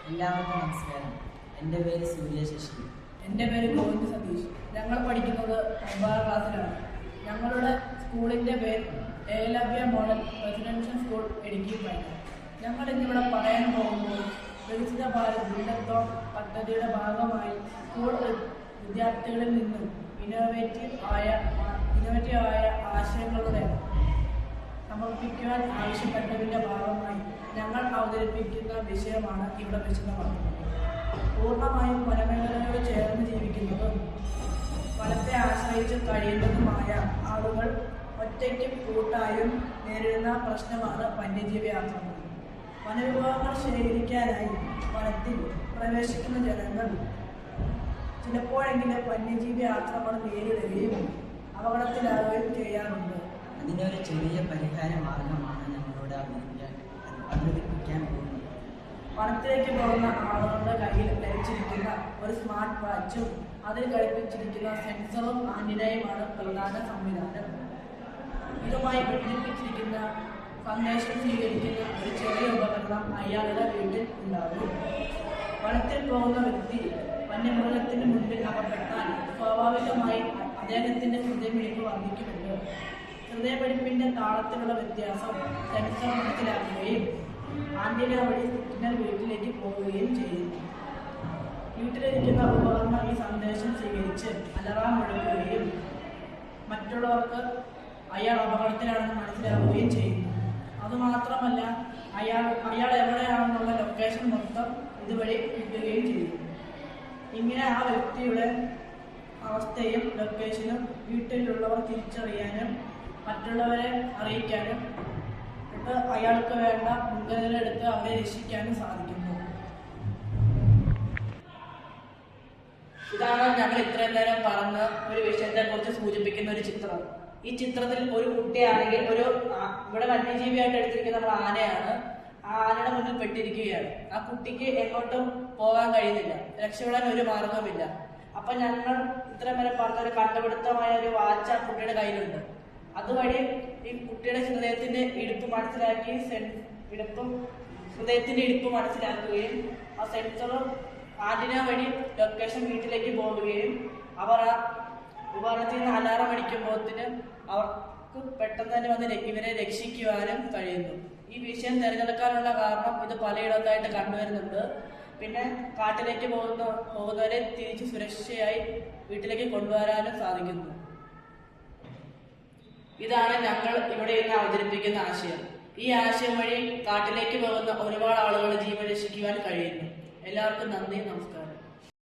എല്ലാവർക്കും നമസ്കാരം. എൻ്റെ പേര് സൂര്യശശി. എൻ്റെ പേര് ഗോവിന്ദ് സതീഷ്. ഞങ്ങൾ പഠിക്കുന്നത് 9ാം ക്ലാസ്സിലാണ്. ഞങ്ങളുടെ സ്കൂളിൻ്റെ പേര് Eklavya model residential school Idukki പൈന. ഞങ്ങൾ ഇന്നിവിടെ പറയാൻ പോകുന്നത് വികസിത ഭാരത് മില്ലത്തോൺ പദ്ധതിയുടെ ഭാഗമായി സ്കൂൾ വിദ്യാർത്ഥികളിൽ നിന്നും ഇന്നോവേറ്റീവ് ആയ ആശയങ്ങളുടെ സമർപ്പിക്കുവാൻ ആവശ്യപ്പെട്ടതിൻ്റെ ഭാഗമായി ഞങ്ങൾ അവതരിപ്പിക്കുന്ന വിഷയമാണ് ഇവിടെ വിശദമാക്കുന്നത്. പൂർണ്ണമായും വനമേഖലയോട് ചേർന്ന് ജീവിക്കുന്നതും വനത്തെ ആശ്രയിച്ച് കഴിയുന്നതുമായ ആളുകൾ ഒറ്റയ്ക്കും കൂട്ടായും നേരിടുന്ന പ്രശ്നമാണ് വന്യജീവി ആക്രമണം. വനവിഭവങ്ങൾ ശേഖരിക്കാനായി വനത്തിൽ പ്രവേശിക്കുന്ന ജനങ്ങൾ ചിലപ്പോഴെങ്കിലും വന്യജീവി ആക്രമണം നേരിടുകയും അപകടത്തിലാവുകയും ചെയ്യാറുണ്ട്. അതിനൊരു ചെറിയ പരിഹാര മാർഗമാണ് ഞങ്ങളോട് അവതരിപ്പിക്കാൻ പോകുന്നത്. വനത്തിലേക്ക് പോകുന്ന ആളുകളുടെ കയ്യിൽ ധരിച്ചിരിക്കുന്ന ഒരു സ്മാർട്ട് വാച്ചും അതിൽ ഘടിപ്പിച്ചിരിക്കുന്ന സെൻസറും ആന്റിനയുമാണ് പ്രധാന സംവിധാനം. ഇതുമായി ബന്ധിപ്പിച്ചിരിക്കുന്ന സന്ദേശം സ്വീകരിക്കുന്ന ഒരു ചെറിയ ഉപകരണം അയാളുടെ വീട്ടിൽ ഉണ്ടാകും. വനത്തിൽ പോകുന്ന വ്യക്തി വന്യമൃഗത്തിന് മുൻപിൽ അകപ്പെട്ടാൽ സ്വാഭാവികമായി അദ്ദേഹത്തിന്റെ ഹൃദയമിടിപ്പ് വർദ്ധിക്കുമല്ലോ. ഹൃദയമിടിപ്പിന്റെ താളത്തിലുള്ള വ്യത്യാസം സെൻസർ മനസ്സിലാക്കുകയും ആന്റിന വഴി സിഗ്നൽ വീട്ടിലേക്ക് പോവുകയും ചെയ്യുന്നു. വീട്ടിലിരിക്കുന്ന ഉപകരണം ഈ സന്ദേശം സ്വീകരിച്ച് അലറാം മുഴക്കുകയും മറ്റുള്ളവർക്ക് അയാൾ അപകടത്തിലാണെന്ന് മനസ്സിലാവുകയും ചെയ്യുന്നു. അതുമാത്രമല്ല, അയാൾ എവിടെയാണെന്നുള്ള ലൊക്കേഷൻ മൊത്തം ഇതുവഴി കിട്ടുകയും ചെയ്യുന്നു. ഇങ്ങനെ ആ വ്യക്തിയുടെ അവസ്ഥയും ലൊക്കേഷനും വീട്ടിലുള്ളവർ തിരിച്ചറിയാനും മറ്റുള്ളവരെ അറിയിക്കാനും അയാൾക്ക് വേണ്ട മുൻകരുതൽ എടുത്ത് അവരെ രക്ഷിക്കാനും സാധിക്കുന്നു. ഇതാണ് ഞങ്ങൾ ഇത്രയും നേരം പറഞ്ഞ ഒരു വിഷയത്തെ കുറിച്ച് സൂചിപ്പിക്കുന്ന ഒരു ചിത്രം. ഈ ചിത്രത്തിൽ ഒരു കുട്ടിയാണെങ്കിൽ ഇവിടെ വന്യജീവിയായിട്ട് എടുത്തിരിക്കുന്ന നമ്മൾ ആനയാണ്. ആ ആനയുടെ മുന്നിൽ പെട്ടിരിക്കുകയാണ്. ആ കുട്ടിക്ക് എങ്ങോട്ടും പോകാൻ കഴിയുന്നില്ല, രക്ഷപ്പെടാൻ ഒരു മാർഗവുമില്ല. അപ്പൊ ഞങ്ങൾ ഇത്രയും വരെ പറഞ്ഞ ഒരു കണ്ടുപിടുത്തമായ ഒരു വാച്ച് ആ കുട്ടിയുടെ കയ്യിലുണ്ട്. അതുവഴി ഈ കുട്ടിയുടെ ഹൃദയത്തിന്റെ ഇടിപ്പ് മനസ്സിലാക്കുകയും ആ സെൻസറും ആന്റിന വഴി ലൊക്കേഷൻ വീട്ടിലേക്ക് പോവുകയും അവർ ആ ഉപകരണത്തിൽ നിന്ന് അലാറം അടിക്കുമ്പോഴത്തിന് അവർക്ക് പെട്ടെന്ന് തന്നെ വന്ന് ഇവരെ രക്ഷിക്കുവാനും കഴിയുന്നു. ഈ വിഷയം തിരഞ്ഞെടുക്കാനുള്ള കാരണം ഇത് പലയിടത്തായിട്ട് കണ്ടുവരുന്നുണ്ട്. പിന്നെ കാട്ടിലേക്ക് പോകുന്നവരെ തിരിച്ച് സുരക്ഷയായി വീട്ടിലേക്ക് കൊണ്ടുവരാനും സാധിക്കുന്നു. ഇതാണ് ഞങ്ങൾ ഇവിടെ ഇന്ന് അവതരിപ്പിക്കുന്ന ആശയം. ഈ ആശയം വഴി കാട്ടിലേക്ക് പോകുന്ന ഒരുപാട് ആളുകളുടെ ജീവൻ രക്ഷിക്കുവാൻ കഴിയുന്നു. എല്ലാവർക്കും നന്ദി, നമസ്കാരം.